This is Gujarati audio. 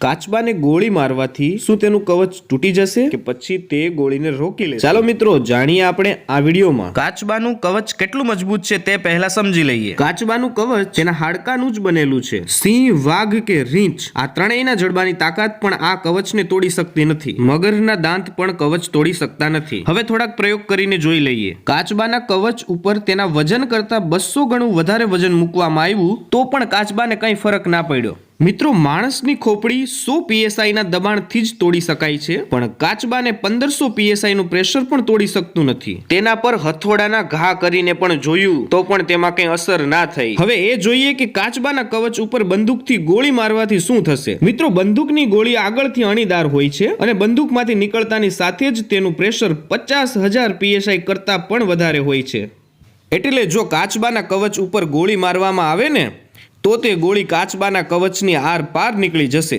કાચબાને ગોળી મારવાથી શું તેનું કવચ તૂટી જશે કે પછી તે ગોળીને રોકી લે? ચાલો મિત્રો જાણીએ આપણે આ વિડીયોમાં કાચબાનું કવચ કેટલું મજબૂત છે તે પહેલા સમજી લઈએ। કાચબાનું કવચ તેના હાડકાનું જ બનેલું છે। સિંહ, વાઘ કે રીંછ આ ત્રણેયના જડબાની તાકાત પણ આ કવચને તોડી શકતી નથી। મગરના દાંત પણ કવચ તોડી શકતા નથી। હવે થોડાક પ્રયોગ કરીને જોઈ લઈએ। કાચબાના કવચ ઉપર તેના વજન કરતા 200 ગણું વધારે વજન મૂકવામાં આવ્યું તો પણ કાચબાને કંઈ ફરક ના પડ્યો। મિત્રો, માણસની ખોપડી 100 PSI ના દબાણથી જ તોડી શકાય છે, પણ કાચબાને 1500 PSI નું પ્રેશર પણ તોડી શકતું નથી। તેના પર હથોડાના ઘા કરીને પણ જોયું તો પણ તેમાં કંઈ અસર ના થઈ। હવે એ જોઈએ કે કાચબાના કવચ ઉપર બંદૂકથી ગોળી મારવાથી શું થશે। મિત્રો, બંદૂકની ગોળી આગળથી અણીદાર હોય છે અને બંદૂકમાંથી નીકળતાની સાથે જ તેનું પ્રેશર 50,000 PSI કરતા પણ વધારે હોય છે। એટલે જો કાચબાના કવચ ઉપર ગોળી મારવામાં આવે ને તો તે ગોળી કાચબાના કવચની આર પાર નીકળી જશે।